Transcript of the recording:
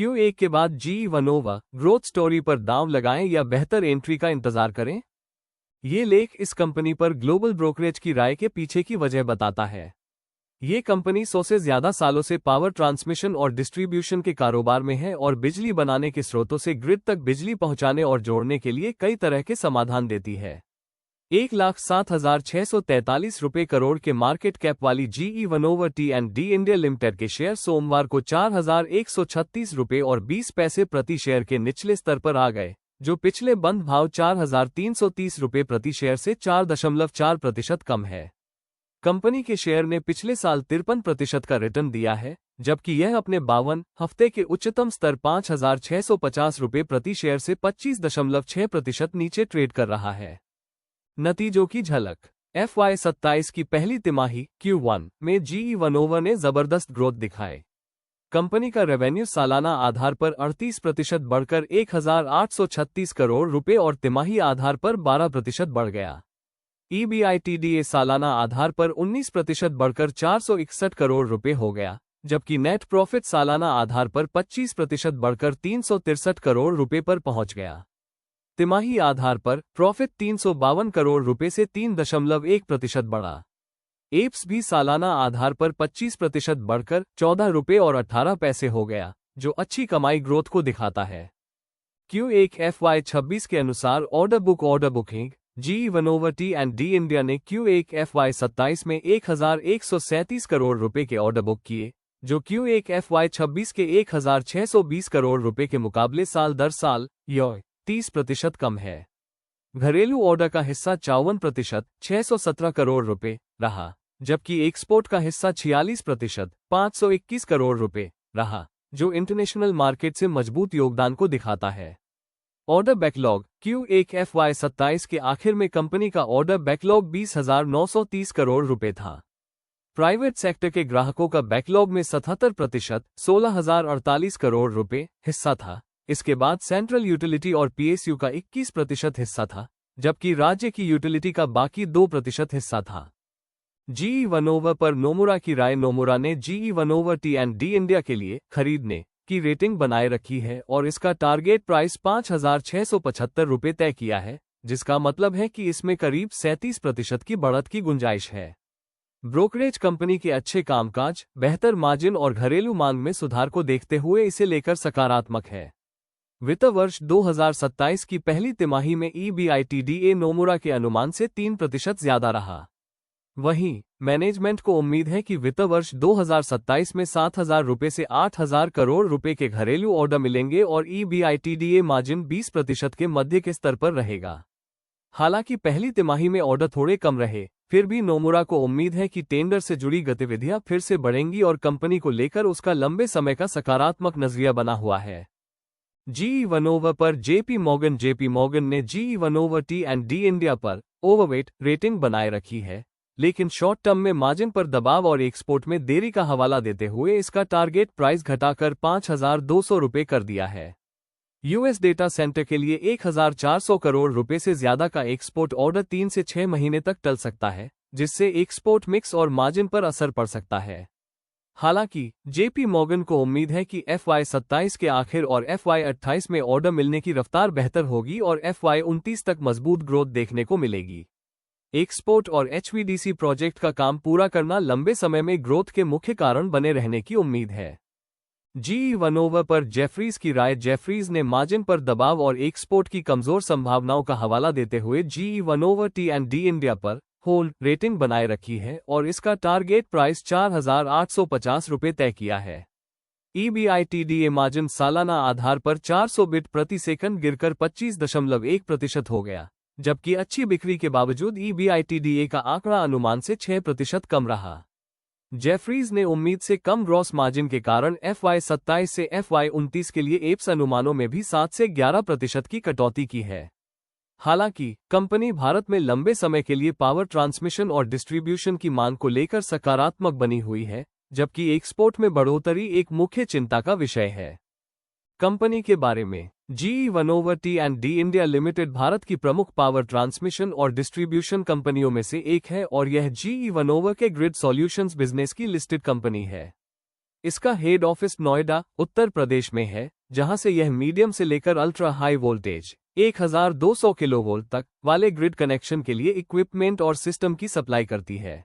Q1 के बाद GE Vernova growth story पर दांव लगाएं या बेहतर एंट्री का इंतजार करें? ये लेख इस कंपनी पर ग्लोबल ब्रोकरेज की राय के पीछे की वजह बताता है। ये कंपनी 100 से ज्यादा सालों से पावर ट्रांसमिशन और डिस्ट्रीब्यूशन के कारोबार में है और बिजली बनाने के स्रोतों से ग्रिड तक बिजली पहुंचाने और जोड़ने के लिए कई तरह के समाधान देती है। 1,07,643 रुपये करोड़ के मार्केट कैप वाली GE Vernova T&D India limited के शेयर सोमवार को 4,136 रुपये और 20 पैसे प्रति शेयर के निचले स्तर पर आ गए, जो पिछले बंद भाव 4,330 रुपये प्रति शेयर से 4.4% कम है। कंपनी के शेयर ने पिछले साल 53% का रिटर्न दिया है, जबकि यह अपने 52 हफ्ते के उच्चतम स्तर 5,650 रुपये प्रति शेयर से 25.6% नीचे ट्रेड कर रहा है। नतीजों की झलक। FY27 की पहली तिमाही Q1 में GE Vernova ने जबरदस्त ग्रोथ दिखाए। कंपनी का रेवेन्यू सालाना आधार पर 38% बढ़कर 1,836 करोड़ रुपए और तिमाही आधार पर 12% बढ़ गया। EBITDA सालाना आधार पर 19% बढ़कर 461 करोड़ रुपए हो गया, जबकि नेट प्रॉफिट सालाना आधार पर 25% बढ़कर 363 करोड़ रुपए पर पहुंच गया। तिमाही आधार पर प्रॉफिट 352 करोड़ रुपए से 3.1% बढ़ा। एप्स भी सालाना आधार पर 25% बढ़कर 14 रुपए और 18 पैसे हो गया, जो अच्छी कमाई ग्रोथ को दिखाता है। Q1 FY26 के अनुसार order booking GE Vernova T&D India ने Q1 FY27 में 1,137 करोड़ रुपए के ऑर्डर बुक किए, जो Q1 FY26 के 1,620 करोड़ रुपए के मुकाबले साल दर साल 30% कम है। घरेलू ऑर्डर का हिस्सा 54% 617 करोड़ रुपए रहा, जबकि एक्सपोर्ट का हिस्सा 46% 521 करोड़ रुपए रहा, जो इंटरनेशनल मार्केट से मजबूत योगदान को दिखाता है। ऑर्डर बैकलॉग Q1 FY27 के आखिर में कंपनी का ऑर्डर बैकलॉग 20,930 करोड़ रुपए था। प्राइवेट सेक्टर के ग्राहकों का बैकलॉग में 77% 16,048 करोड़ रुपए हिस्सा था। इसके बाद सेंट्रल यूटिलिटी और PSU का 21% हिस्सा था, जबकि राज्य की यूटिलिटी का बाकी 2% हिस्सा था। GE Vernova पर नोमुरा की राय। नोमुरा ने GE Vernova T&D इंडिया के लिए खरीदने की रेटिंग बनाए रखी है और इसका टारगेट प्राइस 5,675 रुपये तय किया है, जिसका मतलब है कि इसमें करीब 37% की बढ़त की गुंजाइश है। ब्रोकरेज कंपनी के अच्छे कामकाज, बेहतर मार्जिन और घरेलू मांग में सुधार को देखते हुए इसे लेकर सकारात्मक है। वित्त वर्ष 2027 की पहली तिमाही में EBITDA नोमुरा के अनुमान से 3% ज्यादा रहा। वहीं मैनेजमेंट को उम्मीद है कि वित्त वर्ष 2027 में 7,000 रुपये से 8,000 करोड़ रुपए के घरेलू ऑर्डर मिलेंगे और EBITDA मार्जिन 20% के मध्य के स्तर पर रहेगा। हालांकि पहली तिमाही में ऑर्डर थोड़े कम रहे, फिर भी नोमुरा को उम्मीद है कि टेंडर से जुड़ी गतिविधियां फिर से बढ़ेंगी और कंपनी को लेकर उसका लंबे समय का सकारात्मक नजरिया बना हुआ है। GE Vernova पर JP Morgan ने GE Vernova T&D इंडिया पर ओवरवेट रेटिंग बनाए रखी है, लेकिन शॉर्ट टर्म में मार्जिन पर दबाव और एक्सपोर्ट में देरी का हवाला देते हुए इसका टारगेट प्राइस घटाकर 5,200 रुपये कर दिया है। US डेटा सेंटर के लिए 1,400 करोड़ रुपए से ज्यादा का एक्सपोर्ट ऑर्डर 3 से 6 महीने तक टल सकता है, जिससे एक्सपोर्ट मिक्स और मार्जिन पर असर पड़ सकता है। हालांकि JP Morgan को उम्मीद है कि FY27 के आखिर और FY28 में ऑर्डर मिलने की रफ्तार बेहतर होगी और FY29 तक मजबूत ग्रोथ देखने को मिलेगी। एक्सपोर्ट और HVDC प्रोजेक्ट का काम पूरा करना लंबे समय में ग्रोथ के मुख्य कारण बने रहने की उम्मीद है। GE Vernova पर जेफरीज की राय। जेफरीज ने मार्जिन पर दबाव और एक्सपोर्ट की कमजोर संभावनाओं का हवाला देते हुए GE Vernova T&D इंडिया पर होल्ड रेटिंग बनाए रखी है और इसका टारगेट प्राइस 4,850 रुपये तय किया है। EBITDA मार्जिन सालाना आधार पर 400 बिट प्रति सेकंड गिरकर 25.1% हो गया, जबकि अच्छी बिक्री के बावजूद EBITDA का आंकड़ा अनुमान से 6% कम रहा। जेफरीज ने उम्मीद से कम ग्रॉस मार्जिन के कारण FY27 से FY29 के लिए एप्स अनुमानों में भी 7 से 11% की कटौती की है। हालांकि कंपनी भारत में लंबे समय के लिए पावर ट्रांसमिशन और डिस्ट्रीब्यूशन की मांग को लेकर सकारात्मक बनी हुई है, जबकि एक्सपोर्ट में बढ़ोतरी एक मुख्य चिंता का विषय है। कंपनी के बारे में। GE Vernova T&D India limited Bharat की प्रमुख पावर ट्रांसमिशन और डिस्ट्रीब्यूशन कंपनियों में से एक है और यह GE Vernova के ग्रिड सॉल्यूशंस बिजनेस की लिस्टेड कंपनी है। इसका हेड ऑफिस नोएडा, उत्तर प्रदेश में है, जहां से यह मीडियम से लेकर अल्ट्रा हाई वोल्टेज 1200 किलोवोल्ट तक वाले ग्रिड कनेक्शन के लिए इक्विपमेंट और सिस्टम की सप्लाई करती है।